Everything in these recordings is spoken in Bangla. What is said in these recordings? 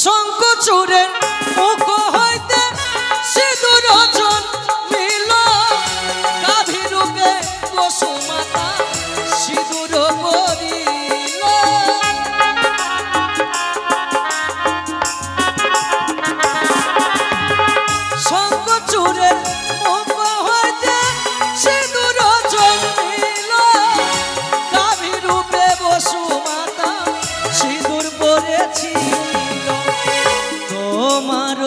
শঙ্খচূড়ের মুখ হইতে সিঁদুর জন্মিল, গাভীরূপে বসুমাতা সিঁদুর পরিল। শঙ্খচূড়ের মুখ হইতে সিঁদুর জন্মিল, গাভীরূপে বসুমাতা সিঁদুর পরেছিল। তোমার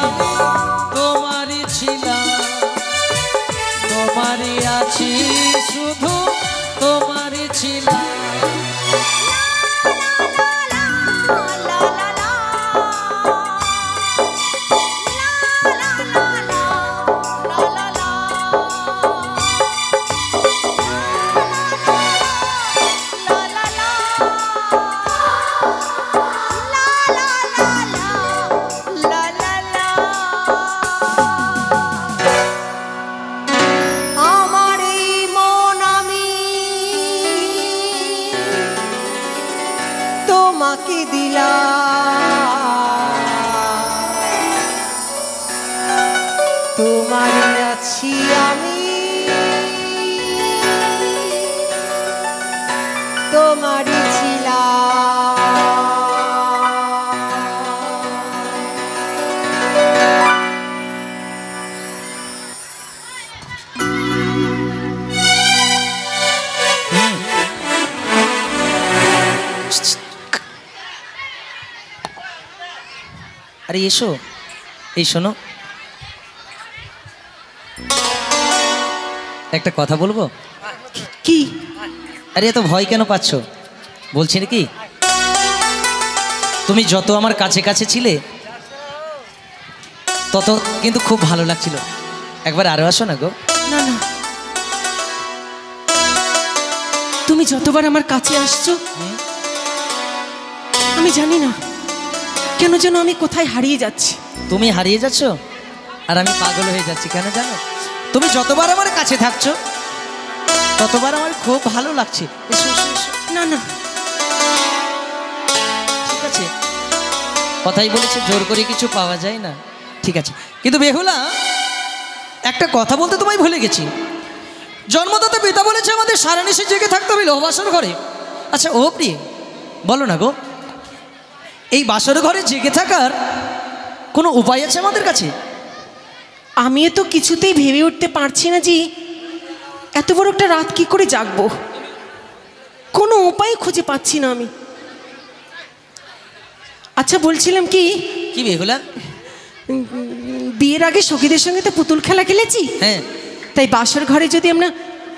আমি তোমারই ছিলাম, তোমারই আছি, শুধু তোমারই ছিলাম। তোমাকে দিলাম, তোমারই আছি আমি, তোমারই ছিলাম। আরে এসো, এই শোনো, একটা কথা বলবো। কি? আরে এত ভয় কেন পাচ্ছ? বলছি নাকি, তুমি যত আমার কাছে কাছে ছিলে তত কিন্তু খুব ভালো লাগছিল। একবার আরো আসো না গো। না না, তুমি যতবার আমার কাছে আসছো আমি জানি না কেন যেন আমি কোথায় হারিয়ে যাচ্ছি। তুমি হারিয়ে যাচ্ছ আর আমি পাগল হয়ে যাচ্ছি কেন জানো? তুমি যতবার আমার কাছে থাকছো ততবার আমার খুব ভালো লাগছে। এসো এসো এসো। না না, ঠিক আছে, কথাই বলেছে, জোর করে কিছু পাওয়া যায় না। ঠিক আছে, কিন্তু বেহুলা একটা কথা বলতে তোমায় ভুলে গেছি। জন্মদাতা পিতা বলেছে আমাদের সারানিশি জেগে থাকতে হবে লোহবাসর ঘরে। আচ্ছা ও প্রিয়, বলো না গো, এই বাসর ঘরে জেগে থাকার কোনো উপায় আছে আমাদের কাছে? আমিও তো কিছুতেই ভেবে উঠতে পারছি না যে এত বড় একটা রাত কি করে জাগবো। কোনো উপায় খুঁজে পাচ্ছি না আমি। আচ্ছা বলছিলাম কি, কি বেহুলা? বিয়ের আগে সখীদের সঙ্গে তো পুতুল খেলা খেলেছি। হ্যাঁ, তাই বাসর ঘরে যদি আমরা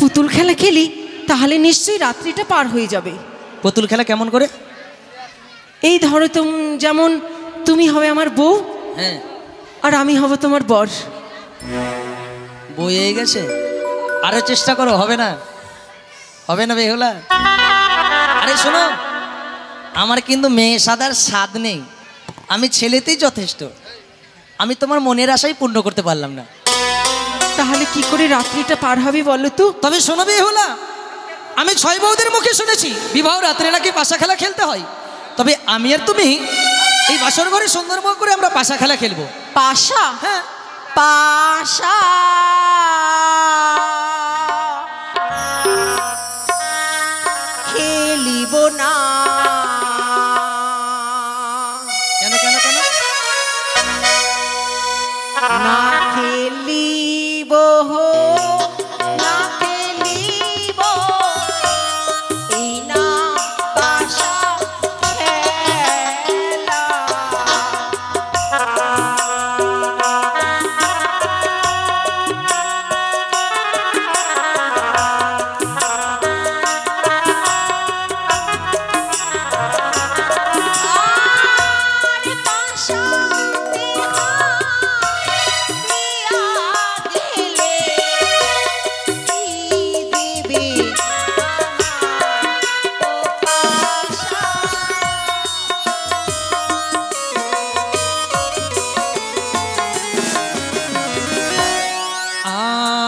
পুতুল খেলা খেলি তাহলে নিশ্চয়ই রাত্রিটা পার হয়ে যাবে। পুতুল খেলা কেমন করে? এই ধরো যেমন তুমি হবে আমার বউ, হ্যাঁ, আর আমি হব তোমার বর। বয়ে গেছে, আরো চেষ্টা করো, হবে না? হবে না বেহুলা? আরে শোনো, আমার কিন্তু মেয়ে সাদার স্বাদ নেই, আমি ছেলেতেই যথেষ্ট। আমি তোমার মনের আশাই পূর্ণ করতে পারলাম না। তাহলে কি করে রাত্রিটা পার হবে বলো তো? তবে শোনো বেহুলা, আমি 6 বউদের মুখে শুনেছি বিবাহ রাত্রে নাকি পাশা খেলা খেলতে হয়। তবে আমি আর তুমি এই বাসর ঘরে সুন্দরময় করে আমরা পাশা খেলা খেলবো। পাশা? হ্যাঁ, পাশা খেলিব না। কেন কেন কেন? না খেলিব, না খেলিব এই না পাশা খেলা।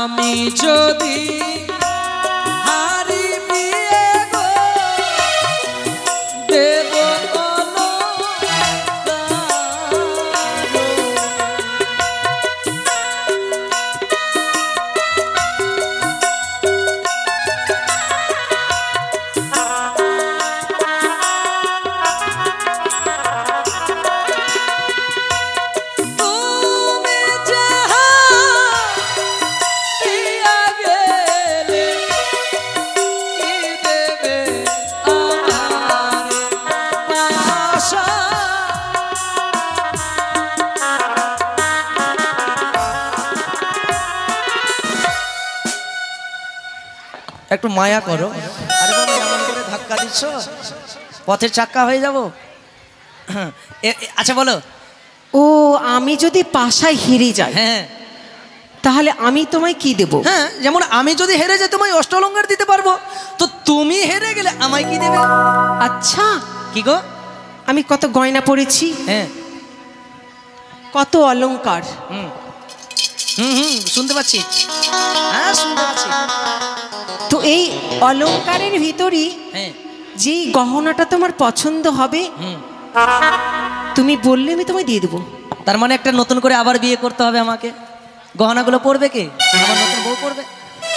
আমি যদি হারি বিয়ে গো দেব তুমি যাহা দিয়া একটু মায়া করো। আরে বাবা এমন করে ধাক্কা দিচ্ছ, পথের চাক্কা হয়ে যাব। আচ্ছা বলো। ও আমি যদি পাশায় হেরে যাই, হ্যাঁ তাহলে আমি তোমায় কি দেব? হ্যাঁ, যেমন আমি যদি হেরে যাই তোমায় অষ্টলঙ্কার দিতে পারবো, তো তুমি হেরে গেলে আমায় কি দেবে? আচ্ছা কি গো? আমি কত গয়না পরেছি, হ্যাঁ কত অলংকার। হুম হুম হুম শুনতে পাচ্ছি, হ্যাঁ শুনতে পাচ্ছি। তো এই অলংকারের ভিতরই হ্যাঁ যেই গহনাটা তোমার পছন্দ হবে হুম, তুমি বললে আমি তোমায় দিয়ে দেবো। তার মানে একটা নতুন করে আবার বিয়ে করতে হবে আমাকে। গহনাগুলো পরবে কে? আমার নতুন বউ পরবে।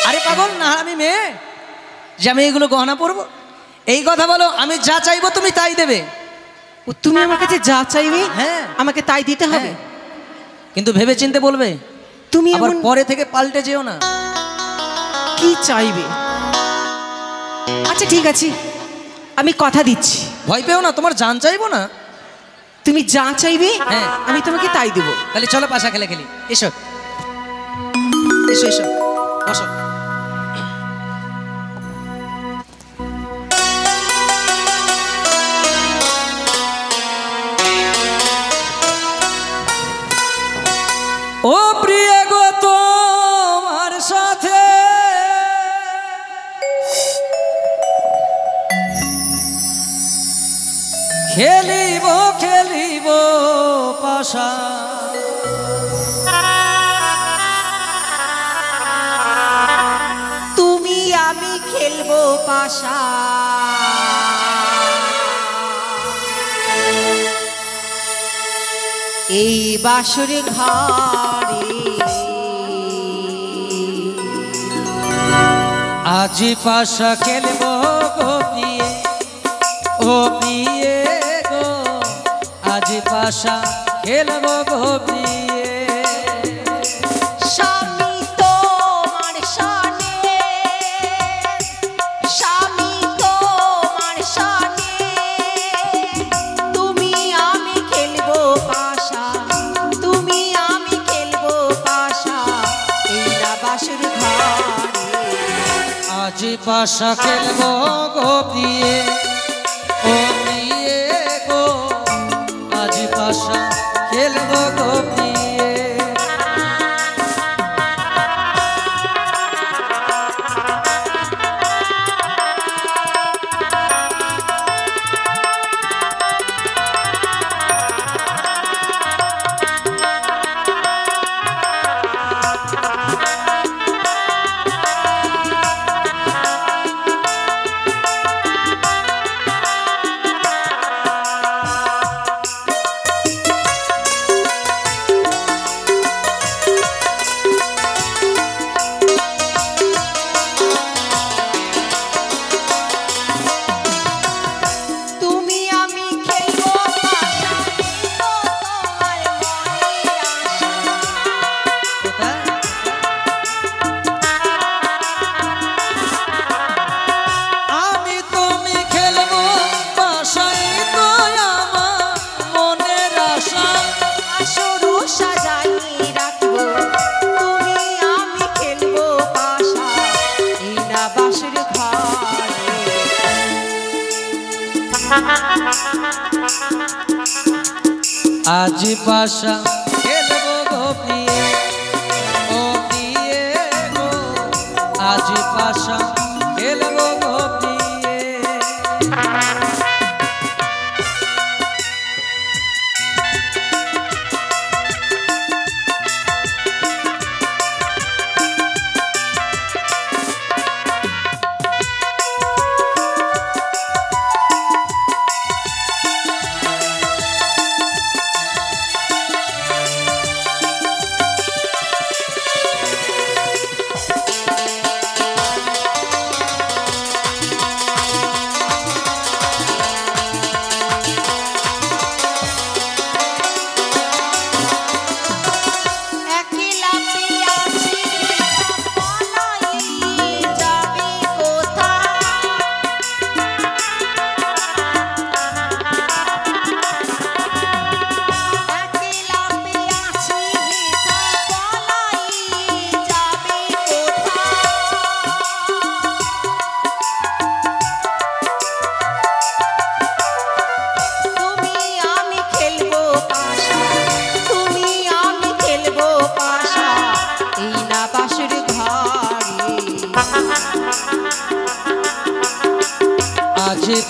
আরে পাগল না, আমি মেয়ে যে আমি এগুলো গহনা পরবো? এই কথা বলো, আমি যা চাইবো তুমি তাই দেবে। ও তুমি আমার কাছে যা চাইবে হ্যাঁ আমাকে তাই দিতে হবে। হ্যাঁ, কিন্তু ভেবে চিনতে বলবে, তুমি আবার এমন পরে থেকে পাল্টে যেও না। কি চাইবে? আচ্ছা ঠিক আছে, আমি কথা দিচ্ছি। ভয় পেও না, তোমার জান চাইবো না। তুমি যা চাইবে হ্যাঁ। আমি তোমাকে তাই দেবো। তাহলে চলো পাশা খেলে খেলি। এসো এসো এসো বসো। ও প্রিয় গো তোমার সাথে খেলিব খেলিব পাশা, তুমি আমি খেলবো পাশা, এই বাসর ঘরে আজি পাশা খেলব গো প্রিয়ে, ও প্রিয়ে গো আজি পাশা খেলব গো প্রিয়ে। স্বামী তোমার শানে, স্বামী তোমার শানে, তুমি আমি খেলবো পাশা, তুমি আমি খেলবো পাশা, এই না বাসর ঘরে। আজি পাশা খেলব গো প্রিয়ে, ও প্রিয়ে গো আজি পাশা খেলব গো প্রিয়ে। তুমি আমি খেলবো পাশা, ও তোমার মনের আশা। কোথায়? আমি তুমি খেলবো পাশাই তো আমার মনের আশা। আসরও সাজাইয়ে রাখবো, তুমি আমি খেলবো পাশা, এই না বাসর ঘরে। আজি পাশা খেলব গো প্রিয়ে, ও প্রিয়ে গো আজি পাশা খেলব গো প্রিয়ে।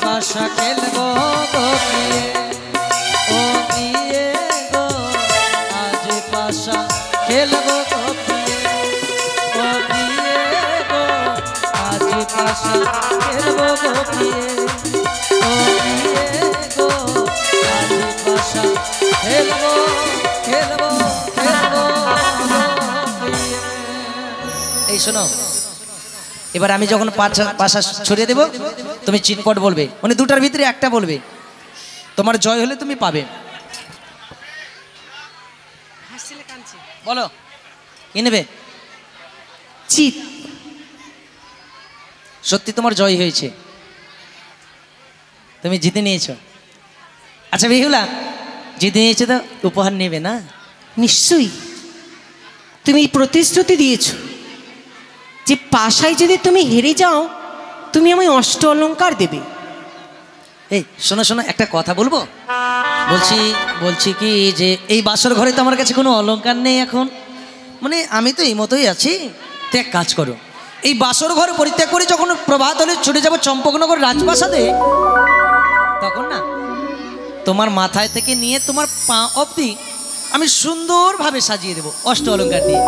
পাশা খেলবো গো প্রিয়ে, ও প্রিয়ে গো আজ পাশা খেলবো গো প্রিয়ে, ও প্রিয়ে গো আজ পাশা খেলবো গো প্রিয়ে, ও প্রিয়ে গো আজ পাশা খেলবো খেলবো খেলবো প্রিয়ে। এই শোনো, এবার আমি যখন পাশা ছড়িয়ে দেবো তুমি চিটপট বলবে, মানে দুটার ভিতরে একটা বলবে। তোমার জয় হলে তুমি পাবে। বলো কি নেবে? চিত। সত্যি তোমার জয় হয়েছে, তুমি জিতে নিয়েছো। আচ্ছা বেহুলা, জিতে নিয়েছো তো উপহার নেবে না? নিশ্চয়ই। তুমি প্রতিশ্রুতি দিয়েছো যে পাশায় যদি তুমি হেরে যাও তুমি আমায় অষ্ট অলংকার দেবে। এই শোনো শোনো, একটা কথা বলবো। বলছি কি যে এই বাসর ঘরে তো আমার কাছে কোনো অলংকার নেই এখন, মানে আমি তো এই মতোই আছি। তো এক কাজ করো, এই বাসর ঘর পরিত্যাগ করে যখন প্রভাত হলে ছুটে যাবো চম্পকনগর রাজপ্রাসাদে, তখন না তোমার মাথায় থেকে নিয়ে তোমার পা অবধি আমি সুন্দরভাবে সাজিয়ে দেবো অষ্ট অলংকার দিয়ে।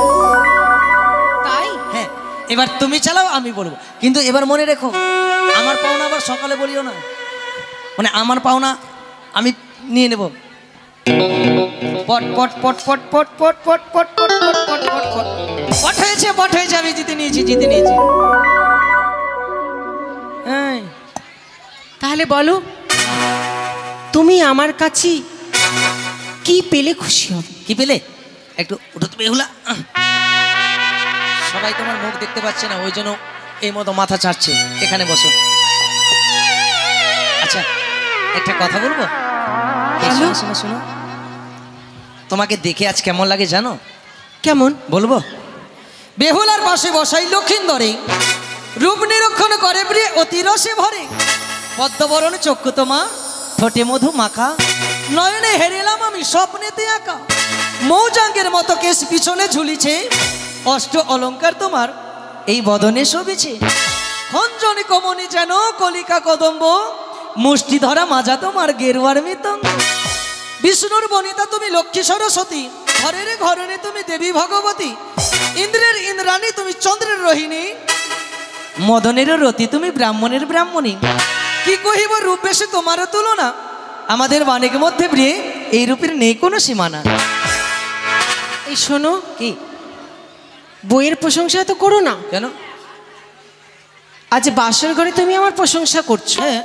তাই? হ্যাঁ, এবার তুমি চালাও, আমি বলবো। কিন্তু এবার মনে রেখো, আমার পাওনা আবার সকালে বলিও না, মানে আমার পাওনা আমি নিয়ে নেব। পট পট পট পট পট পট পট পট পট পট পট পট পট পট হয়েছে, পট হয়েছে, আমি জিতে নিয়েছি। তাহলে বলো তুমি আমার কাছে কি পেলে খুশি হবে? কি পেলে? একটু উঠো তো বেহুলা। সবাই তোমার মুখ দেখতে পাচ্ছে না, ওই জন্য এই মতো মাথা চাটছে। এখানে বসো। আচ্ছা একটা কথা বলবো? শোনো শোনো, তোমাকে দেখে আজ কেমন লাগে জানো? কেমন বলবো? বেহুলার পাশে বসাই লক্ষিন্দরে, রূপ নিরীক্ষণ করে প্রিয় অতি রসে ভরে, পদ্মবরণ চক্ষু তোমা, ঠোঁটে মধু মাখা, নয়নে হেরেলাম আমি স্বপ্নেতে আঁকা, মৌজাঙ্গের মতো কেশ পিছনে ঝুলিছে, অষ্ট অলংকার তোমার এই বদনে শোভিছে, খঞ্জনি কমনি যেন কলিকা কদম্ব, মুষ্টি ধরা মাজা তোমার গেরুয়ার মৃতঙ্গ, বিষ্ণুর বনিতা তুমি লক্ষ্মী সরস্বতী, ঘরের ঘরে তুমি দেবী ভগবতী, ইন্দ্রের ইন্দ্রাণী তুমি চন্দ্রের রোহিণী, মদনের রতি তুমি ব্রাহ্মণের ব্রাহ্মণী, কি কহিব রূপ বেশে তোমারও তুলনা, আমাদের বাণীর মধ্যে প্রিয়ে এই রূপের নেই কোনো সীমানা। এই শোনো, কি বইয়ের প্রশংসা তো করো না কেন? আজ বাসর ঘরে তুমি আমার প্রশংসা করছো, হ্যাঁ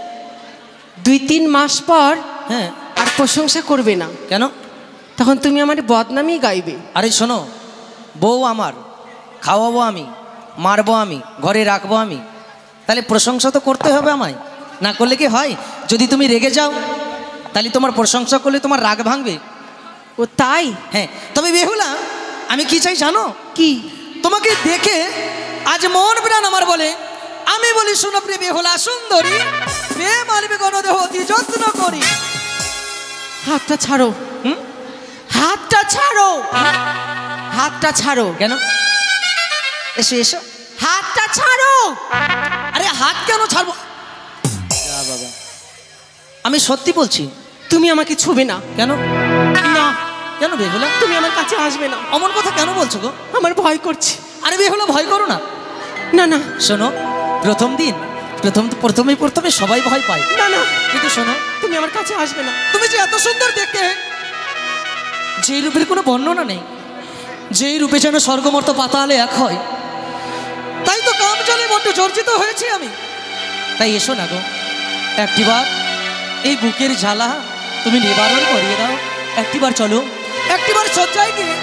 2-3 মাস পর হ্যাঁ, আর প্রশংসা করবে না। কেন? তখন তুমি আমার বদনামই গাইবে। আরে শোনো, বউ আমার, খাওয়াবো আমি, মারবো আমি, ঘরে রাখবো আমি, তাহলে প্রশংসা তো করতে হবে আমায়, না করলে কি হয়? যদি তুমি রেগে যাও তাহলে তোমার প্রশংসা করলে তোমার রাগ ভাঙবে। ও তাই? হ্যাঁ, তবে বেহুলা আমি কি চাই জানো? কি? তোমাকে দেখে আজ মন প্রাণ আমার বলে, আমি বলি শোনো প্রিয় বেহুলা সুন্দরী, প্রেম আলবে গণদেহ অতি যত্ন করি। হাতটা ছাড়ো। হাতটা ছাড়ো, হাতটা ছাড়ো। কেন? এসো এসো। হাতটা ছাড়ো। আরে হাত কেন ছাড়বো? বাবা, আমি সত্যি বলছি। তুমি আমাকে ছুবে না। কেন? না। কেন বেহুলা? তুমি আমার কাছে আসবে না। অমন কথা কেন বলছো গো? আমার ভয় করছে। আরে বেহুলা ভয় করো না। না না শোনো, প্রথম দিন প্রথমে সবাই ভয় পায়। না না, কিন্তু শোনো, তুমি আমার কাছে আসবে না। তুমি যে এত সুন্দর দেখতে, যেই রূপের কোনো বর্ণনা নেই, যেই রূপে যেন স্বর্গমর্ত পাতালে এক হয়, তাই তো কাম জলে বড্ড জর্জিত হয়েছি আমি। তাই এসো না গো, একটিবার এই বুকের জ্বালা তুমি নিবারণ করিয়ে দাও। একটিবার চলো, একটিবার সজ্জায় গিয়ে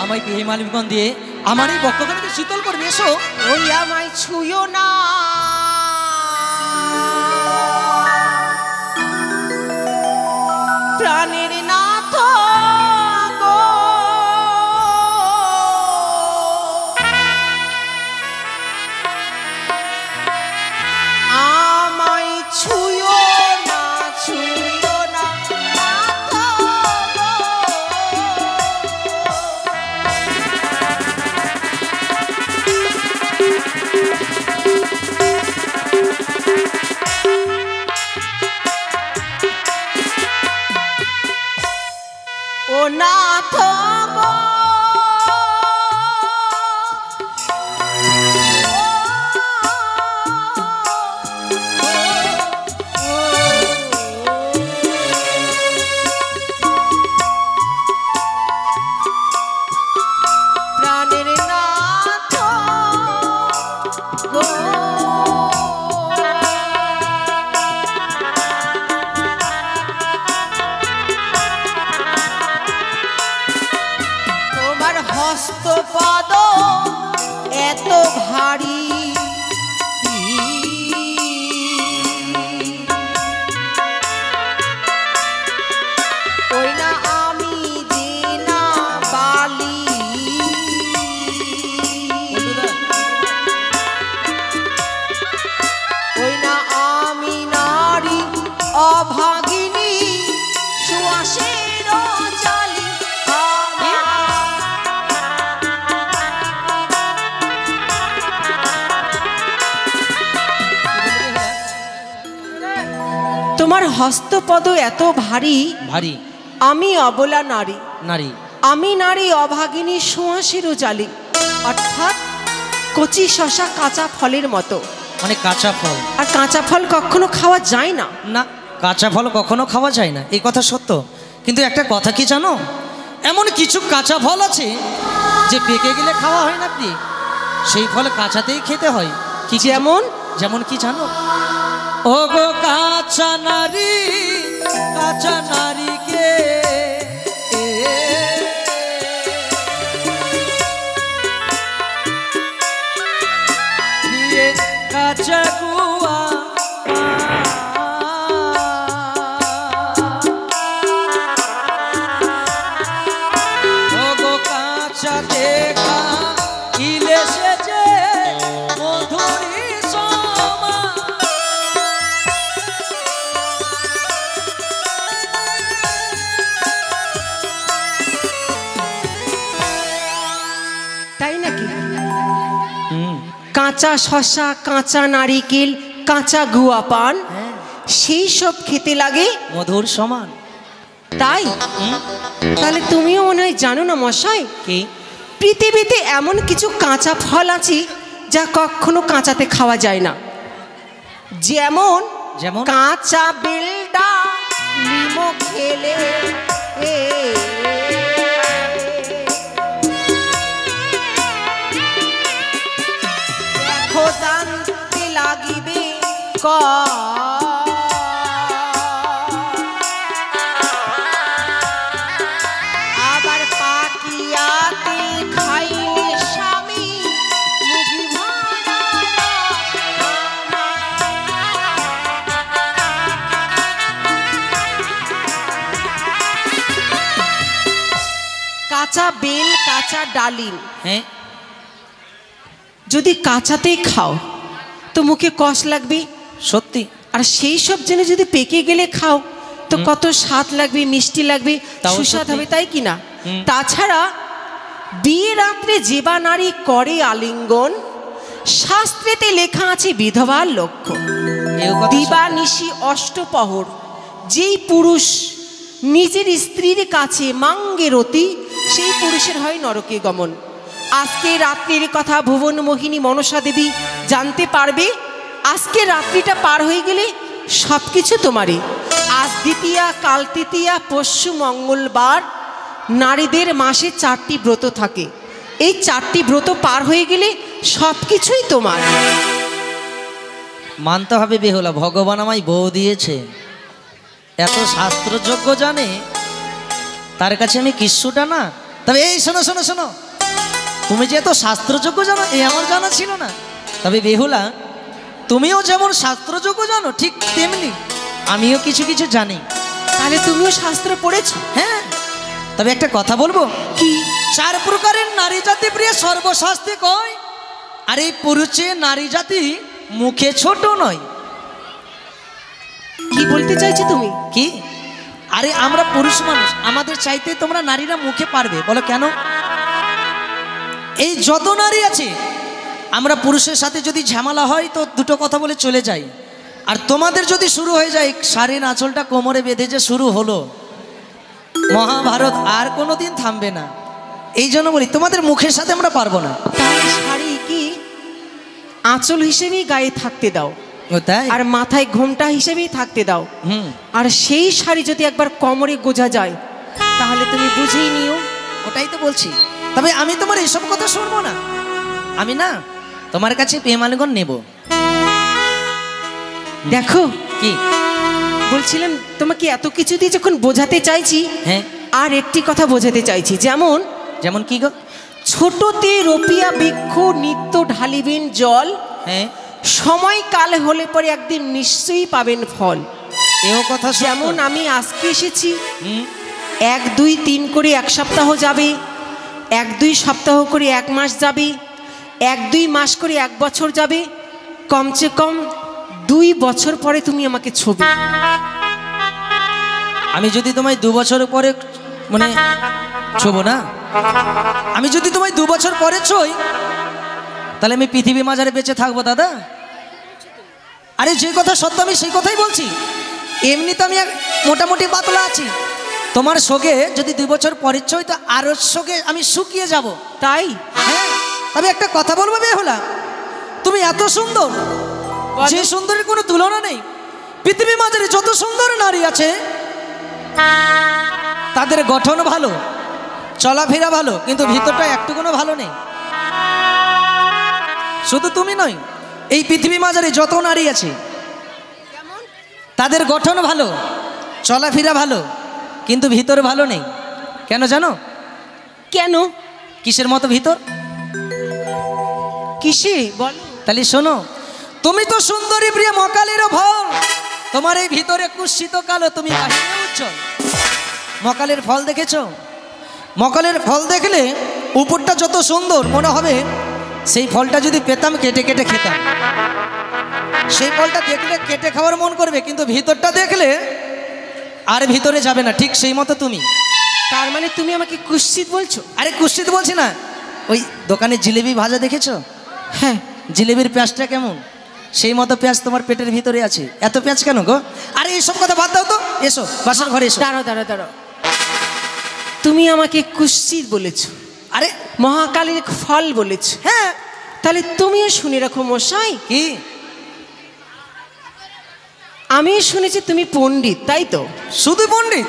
আমায় পেয়ে মালিকগণ দিয়ে আমার এই বক্ষখানিকে শীতল করবে। এসো। ওই আমায় ছুঁয়ো না, প্রাণের নাথ গো, আমায় ছুঁয়ো না, ছুঁয়ো না নাথ গো। হস্তপদ এত ভারী, ওই না আমি যে না বালি, ওই না আমি নারী অভাগিনী সুয়াসের জালি। তোমার হস্তপদ এত ভারী, ভারী, আমি অবলা নারী, নারী, আমি নারী অভাগিনী সুয়াসের জালি। অর্থাৎ কচি শশা কাঁচা ফলের মতো। মানে কাঁচা ফল। আর কাঁচা ফল কখনো খাওয়া যায় না। না, কাঁচা ফল কখনো খাওয়া যায় না, এই কথা সত্য। কিন্তু একটা কথা কি জানো, এমন কিছু কাঁচা ফল আছে যে পেকে গেলে খাওয়া হয় না, কি সেই ফল কাঁচাতেই খেতে হয়। কি যেমন? যেমন কি জানো? ও গো কাঁচা নারী, কাঁচা নারীকে দিয়ে কাঁচা গুয়া, ও গো কাঁচা দেখা ইলেশে যে মধুরী সমা। তাই নাকি? কাঁচা শশা, কাঁচা নারিকেল, কাঁচা গুয়া পান, সেই সব খেতে লাগে মধুর সমান। তাই? তাহলে তুমিও মনে হয় জানো না মশাই, কি পৃথিবীতে এমন কিছু কাঁচা ফল আছে যা কখনো কাঁচাতে খাওয়া যায় না। যেমন যেমন কাঁচা বেলডা লিমো খেলে দেখো দান্তে লাগিবে আবার পাকিয়াতে খাইলে স্বামী মুখি ভরা রস। কাঁচা বেল, কাঁচা ডালিম, হ্যাঁ, যদি কাঁচাতেই খাও তো মুখে কষ লাগবে। সত্যি। আর সেই সব জেনে যদি পেকে গেলে খাও তো কত স্বাদ লাগবে, মিষ্টি লাগবে, তাও সুস্বাদ সত্যি। হবে, তাই কি না? তাছাড়া বিয়ে রাত্রে যে বা নারী করে আলিঙ্গন, শাস্ত্রেতে লেখা আছে বিধবার লক্ষণ। এও কথা দিবা সত্যি। নিশি অষ্টপহর যেই পুরুষ নিজের স্ত্রীর কাছে মাঙ্গে রতি, সেই পুরুষের হয় নরকে গমন। আজকে রাত্রির কথা ভুবন মোহিনী মনসা দেবী জানতে পারবে। আজকে রাত্রিটা পার হয়ে গেলে সব কিছু তোমারই। আজ দ্বিতীয়া, কাল তৃতীয়া, পরশু মঙ্গলবার। নারীদের মাসে 4টি ব্রত থাকে। এই 4টি ব্রত পার হয়ে গেলে সব কিছুই তোমার। মানতে হবে বেহুলা, ভগবান আমায় বউ দিয়েছে, এত শাস্ত্রযোগ্য জানে, তার কাছে আমি কিচ্ছুটা না। তবে এই শোনো শোনো শোনো, তুমি যে এত শাস্ত্রযোগ্য জানো এই আমার জানা ছিল না। তবে বেহুলা, তুমিও যেমন শাস্ত্রযোগ্য জানো ঠিক তেমনি আমিও কিছু কিছু জানি। তাহলে তুমিও শাস্ত্র পড়েছো? হ্যাঁ, তবে একটা কথা বলবো কি? 4 প্রকারের নারী জাতি প্রিয় সর্বশাস্ত্রে কয়, আর এই পুরুষে নারী জাতি মুখে ছোট নয়। কি বলতে চাইছো তুমি? কি? আরে আমরা পুরুষ মানুষ, আমাদের চাইতে তোমরা নারীরা মুখে পারবে, বলো কেন? এই যত নারী আছে, আমরা পুরুষের সাথে যদি ঝামেলা হয় তো দুটো কথা বলে চলে যাই, আর তোমাদের যদি শুরু হয়ে যায় শাড়ির আঁচলটা কোমরে বেঁধে যে শুরু হলো মহাভারত, আর কোনোদিন থামবে না। এই জন্য বলি তোমাদের মুখের সাথে আমরা পারবো না। তাহলে শাড়ি কি আঁচল হিসেবেই গায়ে থাকতে দাও, ও তাই? আর মাথায় ঘোমটা হিসেবেই থাকতে দাও। হুম, আর সেই শাড়ি যদি একবার কোমরে গোজা যায় তাহলে তুমি বুঝেই নিও। ওটাই তো বলছি। তবে আমি তোমার এইসব কথা শুনবো না, আমি না তোমার কাছে প্রেম আলিঙ্গন নেব। দেখো কি বলছিলাম, তোমাকে এত কিছু দিয়ে যখন বোঝাতে চাইছি, হ্যাঁ, আর একটি কথা বোঝাতে চাইছি। যেমন যেমন কি গো? ছোটতে রপিয়া বৃক্ষ নিত্য ঢালিবেন জল, হ্যাঁ, সময় কাল হলে পরে একদিন নিশ্চয়ই পাবেন ফল। এও কথা সত্য। যেমন আমি আজকে এসেছি, হুম, 1 2 3 করে 1 সপ্তাহ যাবে, 1 2 সপ্তাহ করে 1 মাস যাবে, 1 2 মাস করে 1 বছর যাবে, কমসে কম 2 বছর পরে তুমি আমাকে ছবি। আমি যদি তোমায় 2 বছর পরে মানে ছোবো না, আমি যদি তোমায় 2 বছর পরে ছই, তাহলে আমি পৃথিবী মাঝারে বেঁচে থাকবো দাদা? আরে যে কথা সত্য আমি সেই কথাই বলছি। এমনিতে আমি মোটামুটি পাতলা আছি, তোমার শোকে যদি 2 বছর পরে ছই তো আরো শোকে আমি শুকিয়ে যাব। তাই হ্যাঁ, তবে একটা কথা বলবো বেহুলা, তুমি এত সুন্দর, যে সুন্দরের কোনো তুলনা নেই। পৃথিবী মাঝারে যত সুন্দর নারী আছে তাদের গঠন ভালো, চলাফেরা ভালো, কিন্তু ভিতরটা একটুকুনো ভালো নেই। শুধু তুমি নয়, এই পৃথিবী মাঝারে যত নারী আছে তাদের গঠন ভালো, চলাফেরা ভালো, কিন্তু ভিতর ভালো নেই। কেন জানো? কেন? কিসের মতো ভিতর? কিসে বল? তাহলে শোনো, তুমি তো সুন্দরী প্রিয় মকালেরও ফল, তোমার এই ভিতরে কুৎসিত কালো, তুমি বাহিরে উজ্জ্বল। মকালের ফল দেখেছো? মকালের ফল দেখলে উপরটা যত সুন্দর মনে হবে, সেই ফলটা যদি পেতাম কেটে কেটে খেতাম। সেই ফলটা দেখলে কেটে খাওয়ার মন করবে, কিন্তু ভিতরটা দেখলে আর ভিতরে যাবে না। ঠিক সেই মতো তুমি। তার মানে তুমি আমাকে কুৎসিত বলছো? আরে কুৎসিত বলছি না, ওই দোকানে জিলেবি ভাজা দেখেছো? হ্যাঁ। জিলেবির পেঁয়াজটা কেমন, সেই মতো পেঁয়াজ তোমার পেটের ভিতরে আছে। এত পেঁয়াজ কেন গো? আরে এইসব কথা বাদ দাও তো, এসো বাসার ঘরে এসো। দাঁড়াও দাঁড়াও দাঁড়াও, তুমি আমাকে কুৎসিত বলেছো, আরে মহাকালীর ফল বলেছো। হ্যাঁ, তাহলে তুমিও শুনে রাখো মশাই, কি? আমি শুনেছি তুমি পণ্ডিত, তাই তো? শুধু পণ্ডিত?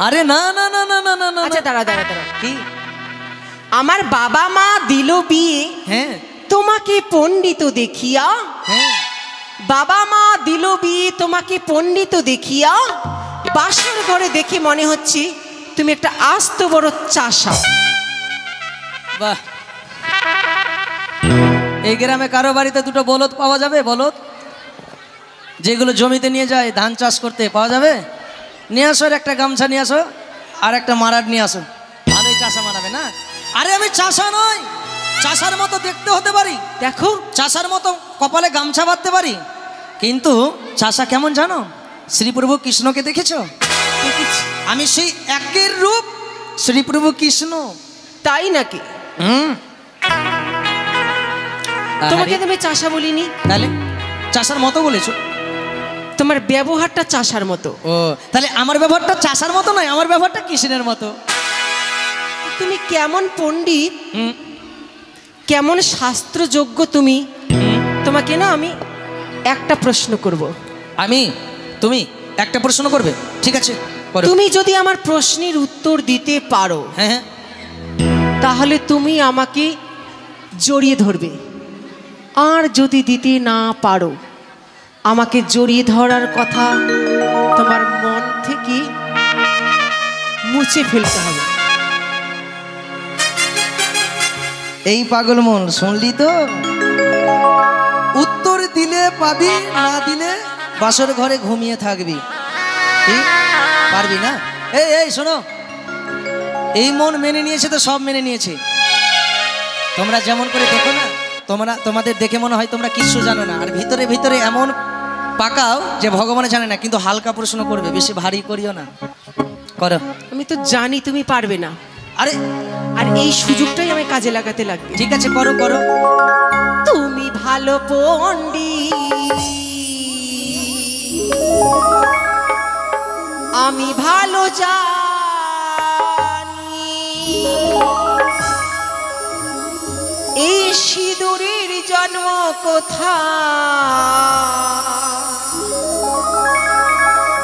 আরে না না না না না না না। আচ্ছা দাঁড়া দাঁড়া দাঁড়া, কি? আমার বাবা মা দিল বিয়ে হ্যাঁ তোমাকে পণ্ডিত দেখিয়া, হ্যাঁ, বাবা মা দিল বিয়ে তোমাকে পণ্ডিত দেখিয়া, বাসর ঘরে দেখে মনে হচ্ছে তুমি একটা আস্ত বড় চাষা। বাহ, এই গ্রামে কারো বাড়িতে দুটো বলদ পাওয়া যাবে? বলদ যেগুলো জমিতে নিয়ে যায় ধান চাষ করতে, পাওয়া যাবে? নিয়ে আসো, একটা গামছা নিয়ে আসো, আর একটা মারাট নিয়ে আসো, ভালোই চাষা মানাবে না? আরে আমি চাষা নয়, চাষার মতো দেখতে হতে পারি, দেখো চাষার মতো কপালে গামছা বাঁধতে পারি, কিন্তু চাষা কেমন জানো? শ্রীপ্রভু কৃষ্ণকে দেখেছো? দেখেছি। আমি সেই একের রূপ শ্রীপ্রভু কৃষ্ণ। তাই নাকি? হুম, তোমাকে তো আমি চাষা বলিনি। তাহলে চাষার মতো বলেছো? তোমার ব্যবহারটা চাষার মতো। ও, তাহলে আমার ব্যবহারটা চাষার মতো নয়, আমার ব্যবহারটা কৃষ্ণের মতো। তুমি কেমন পণ্ডিত, হুম, কেমন শাস্ত্রযোগ্য তুমি, তোমাকে না আমি একটা প্রশ্ন করব। তুমি একটা প্রশ্ন করবে? ঠিক আছে, করো। তুমি যদি আমার প্রশ্নের উত্তর দিতে পারো, হ্যাঁ হ্যাঁ, তাহলে তুমি আমাকে জড়িয়ে ধরবে, আর যদি দিতে না পারো আমাকে জড়িয়ে ধরার কথা তোমার মন থেকে মুছে ফেলতে হবে। এই পাগল মন, শুনলি তো? উত্তর দিলে পাবি, না দিলে বাসর ঘরে ঘুমিয়ে থাকবি। ঠিক পারবি না? এই এই শোনো, এই মন মেনে নিয়েছে তো সব মেনে নিয়েছে। তোমরা যেমন করে দেখো না, তোমাদের দেখে মনে হয় তোমরা কিচ্ছু জানো না, আর ভিতরে ভিতরে এমন পাকাও যে ভগবানে জানে না। কিন্তু হালকা প্রশ্ন করবে, বেশি ভারী করিও না। করো। আমি তো জানি তুমি পারবে না, আরে আর এই সুযোগটাই আমি কাজে লাগাতে লাগবে। ঠিক আছে, করো করো। তুমি ভালো পণ্ডিত, আমি ভালো জানি, এই সিঁদুরের জন্ম কোথায়,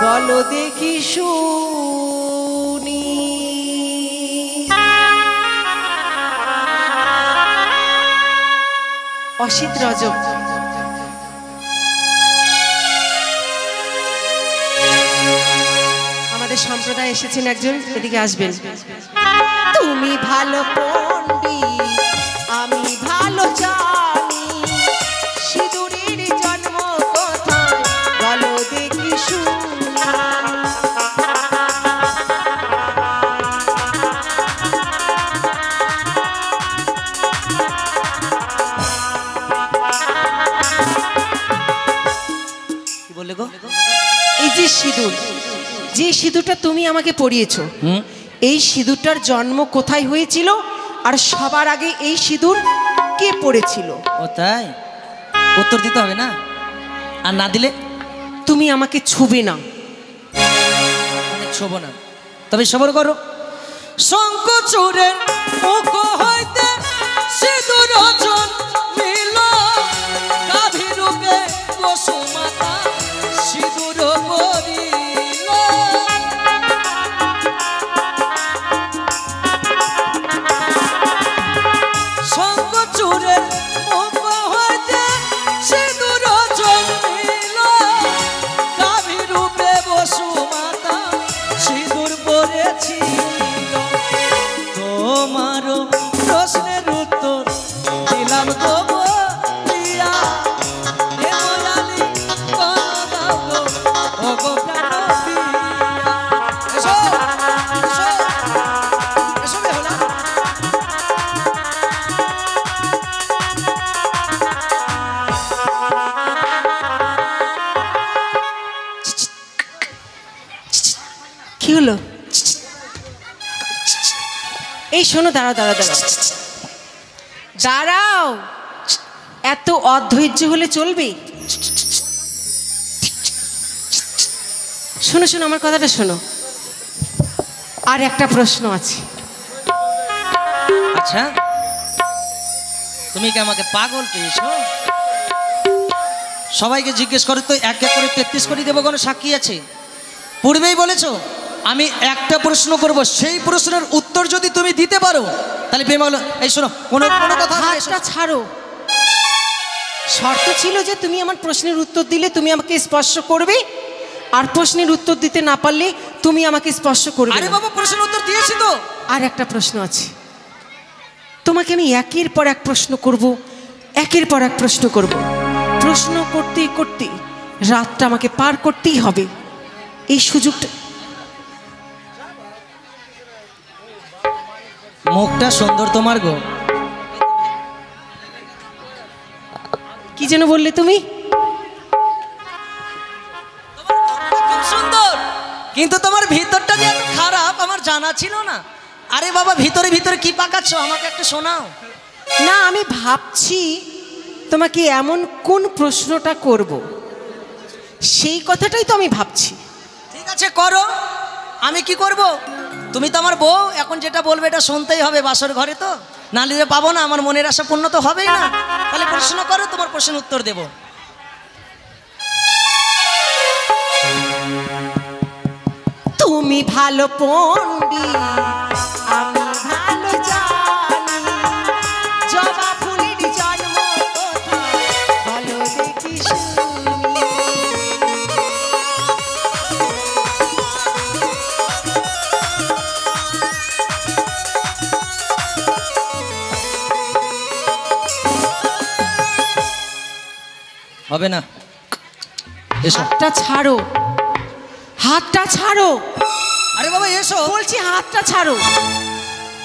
বলো দেখি শুনি। অসিত রজব, আমাদের সম্প্রদায় এসেছেন একজন, এদিকে আসবেন। তুমি ভালো পণ্ডিত আমি ভালো জানি, সিঁদুরের জন্ম কোথায় বলো দেখি শুনি। কি বললে গো? এই যে সিঁদুর, যে সিঁদুরটা তুমি আমাকে পরিয়েছো, এই সিঁদুরটার জন্ম কোথায় হয়েছিল আর সবার আগে এই সিঁদুর কে পড়েছিল? ও তাই? উত্তর দিতে হবে না, আর না দিলে তুমি আমাকে ছুবে না। অনেক ছোব না, তবে সবর করো। শঙ্কচূড়ের মুখ হইতে সিঁদুর জন্মিল, গাভীরূপে বসুমাতা সিঁদুর পরিল। শঙ্কচূড়ের মুখ হইতে সিঁদুর জন্মিল, গাভীরূপে বসুমাতা সিঁদুর পরেছিল। তোমার প্রশ্নের উত্তর দিলাম তো বলিয়া, হে ময়ালি কোন দাও গো, ও গো প্রাণ প্রিয়া। এসো, এসো, এসো বেহুলা। কি হলো? এই শোনো, দাঁড়াও দাঁড়াও দাঁড়াও দাঁড়াও, এত অধৈর্য হলে চলবে? শোনো শোনো, আমার কথাটা শোনো। আর একটা প্রশ্ন আছে। আচ্ছা, তুমি কি আমাকে পাগল পেয়েছো? সবাইকে জিজ্ঞেস করে তো এক এক করে 33 কোটি দেবগণ সাক্ষী আছে। পূর্বেই বলেছো আমি একটা প্রশ্ন করব, সেই প্রশ্নের উত্তর যদি তুমি দিতে পারো তাহলে প্রেম হলো। এই শোনো, কোনো কোনো কথা হবে? হাতটা ছাড়ো। শর্ত ছিল যে তুমি আমার প্রশ্নের উত্তর দিলে তুমি আমাকে স্পর্শ করবে, আর প্রশ্নের উত্তর দিতে না পারলে তুমি আমাকে স্পর্শ করবে আরে না। বাবা, প্রশ্নের উত্তর দিয়েছি তো। আর একটা প্রশ্ন আছে, তোমাকে আমি একের পর এক প্রশ্ন করব, একের পর এক প্রশ্ন করব। প্রশ্ন করতে করতে রাতটা আমাকে পার করতেই হবে। এই সুযোগটা। মুখটা সুন্দর তোমার গো। কি যেন বললে তুমি? খুব সুন্দর, কিন্তু তোমার ভিতরটা যে এত খারাপ আমার জানা ছিল না। আরে বাবা, ভিতরে ভিতরে কি পাকাচ্ছ আমাকে একটু শোনাও না, আমি ভাবছি তোমাকে এমন কোন প্রশ্নটা করব, সেই কথাটাই তো আমি ভাবছি। ঠিক আছে, করো। আমি কি করব? তুমি তো আমার বউ, এখন যেটা বলবে এটা শুনতেই হবে। বাসর ঘরে তো না নিলে পাবো না, আমার মনের আশা পূর্ণ তো হবেই না। তাহলে প্রশ্ন করো, তোমার প্রশ্নের উত্তর দেব। তুমি ভালো পণ্ডিত আমি ভালো জানি, জবা ফুলের জন্ম কোথায় বলো দেখি শুনি। হবে না, এসো। হাতটা ছাড়ো, হাতটা ছাড়ো। আরে বাবা এসো বলছি হাতটা ছাড়ো।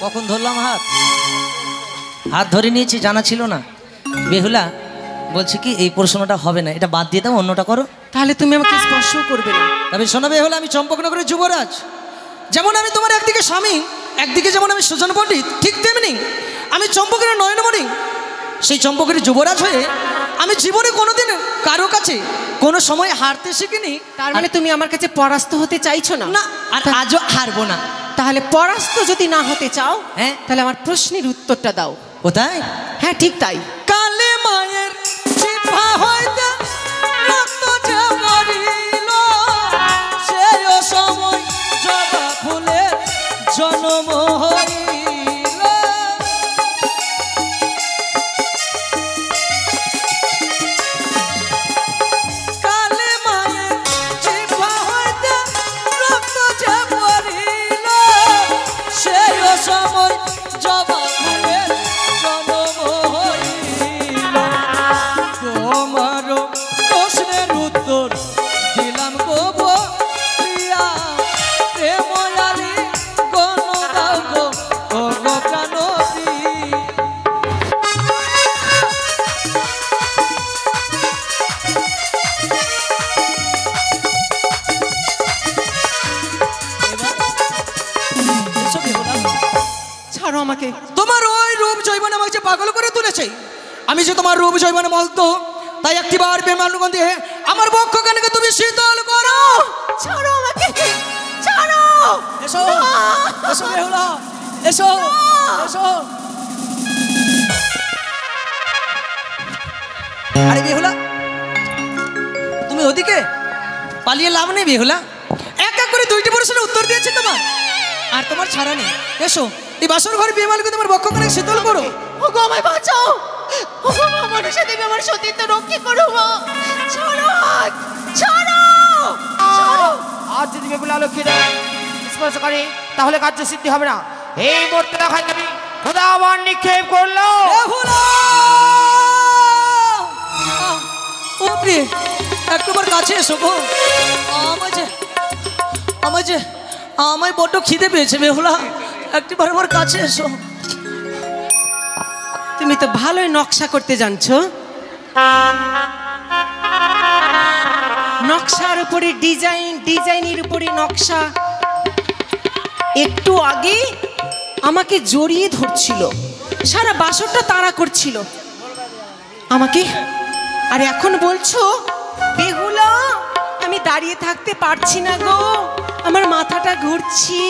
কখন ধরলাম হাত? হাত ধরে নিয়েছি, জানা ছিল না। বেহুলা বলছি কি, এই প্রশ্নটা হবে না, এটা বাদ দিয়ে দাও, অন্যটা করো। তাহলে তুমি আমাকে স্পর্শ করবে না? তবে শোনো বেহুলা, আমি চম্পকনগরের যুবরাজ। যেমন আমি তোমার একদিকে স্বামী, একদিকে যেমন আমি সুজন পণ্ডিত, ঠিক তেমনি আমি চম্পকের নয়নমণি। সেই চম্পকের যুবরাজ হয়ে আমি জীবনে কোনোদিন কারো কাছে কোনো সময় হারতে শিখিনি। তার মানে তুমি আমার কাছে পরাস্ত হতে চাইছো না? না, আর আজও হারবো না। তাহলে পরাস্ত যদি না হতে চাও, হ্যাঁ, তাহলে আমার প্রশ্নের উত্তরটা দাও। কোথায়? হ্যাঁ ঠিক তাই। কালে মায়ের চিপা হইতে রক্ত যে মরিল, সেই সময় জবা ফুলের জন্ম হইল। কালে মায়ের চিপা হইতে রক্ত যে মরিল, সেই সময় জৈবন আমাকে যে পাগল করে তুলেছে, আমি যে তোমার রূপ জৈবনে মগ্ন, তাই একটিবার প্রেমানুগন দিয়ে আমার বক্ষ কানকে তুমি শীতল করো। ছাড়ো আমাকে, ছাড়ো। এসো এসো বেহুলা, এসো এসো। আরে বেহুলা, তুমি ওদিকে পালিয়ে লাভ নেই বেহুলা, এক এক করে দুইটি প্রশ্নের উত্তর দিয়েছি তোমার, আর তোমার ছাড়া নেই। এসো এই বাসর ঘরে বিমালকে তোমার বক্ষ কানে শীতল করো। ওগো আমায় বাঁচাও, ওগো মা মনসা দেবী আমার সতীত্ব রক্ষা করো মা। ছাড়ো, ছাড়ো, ছাড়ো। আজ যদি বেহুলা লক্ষ্মীদের স্পর্শ করে তাহলে কার্য সিদ্ধি হবে না। এই মুহূর্তে দেখাই তুমি খোদাবান নিক্ষেপ করলো। বেহুলা ও প্রিয়, একটুবার কাছে এসো গো। আমায় বড্ড খিদে পেয়েছে বেহুলা, একটিবার আমার কাছে এসো। তুমি তো ভালোই নকশা করতে জানছো, নকশার উপরে ডিজাইন, ডিজাইনের উপরে নকশা। একটু আগে আমাকে জড়িয়ে ধরছিল, সারা বাসরটা তাড়া করছিল আমাকে, আর এখন বলছো বেহুলা আমি দাঁড়িয়ে থাকতে পারছি না গো, আমার মাথাটা ঘুরছি,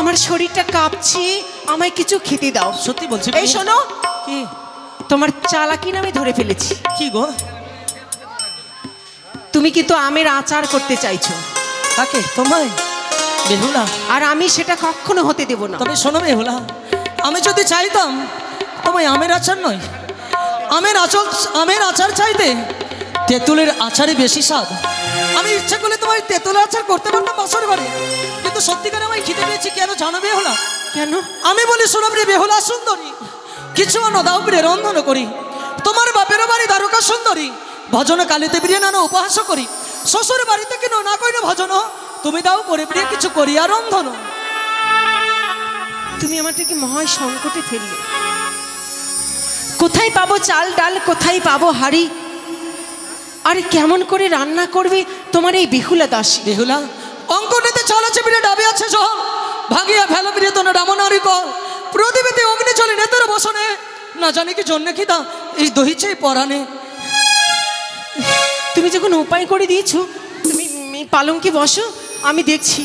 আমার শরীরটা কাঁপছে, আমায় কিছু খেতে দাও। সত্যি বলছি? এই শোনো, কি তোমার চালাকি না আমি ধরে ফেলেছি। কি গো? তুমি কিন্তু আমের আচার করতে চাইছো। কাকে? তোমায় বেহুলা? আর আমি সেটা কখনো হতে দেব না। তবে শোনো বেহুলা, আমি যদি চাইতাম তোমায় আমের আচার নয়, আমের আচার চাইতে তেঁতুলের আচারই বেশি স্বাদ। আমি ইচ্ছা করলে তোমায় তেঁতুলের আচার করতে পারতাম বাসর ঘরে, কিন্তু সত্যিকার আমায় খিদে পেয়েছি। কেন জানো বেহুলা? কেন? আমি বলি শোনাম রে বেহুলা সুন্দরী, কিছু অন্ন দাও প্রিয় রন্ধন করি, তোমার বাপের বাড়ি দ্বারকা সুন্দরী, ভজন কালিতে প্রিয় নানা উপহাস করি, শ্বশুর বাড়িতে কেন না কই না ভজন, তুমি দাও করে প্রিয় কিছু করি আর রন্ধন। তুমি আমাদেরকে মহা সংকটে ফেললে। কোথায় পাবো চাল ডাল, কোথায় পাবো হাড়ি, আর কেমন করে রান্না করবে তোমার এই বেহুলা দাসী? বেহুলা অঙ্কনেতে চাল আছে প্রিয়, ডাবে আছে জল, ভাগিয়া ফেলো প্রিয় তোর ডামনারি কল, প্রদীপেতে অগ্নি চলে নেতর বসনে, না জানি কি জন্যে কি তা এই দহিছে পরানে। তুমি যখন উপায় করে দিয়েছো, তুমি পালঙ্কে বসো, আমি দেখছি।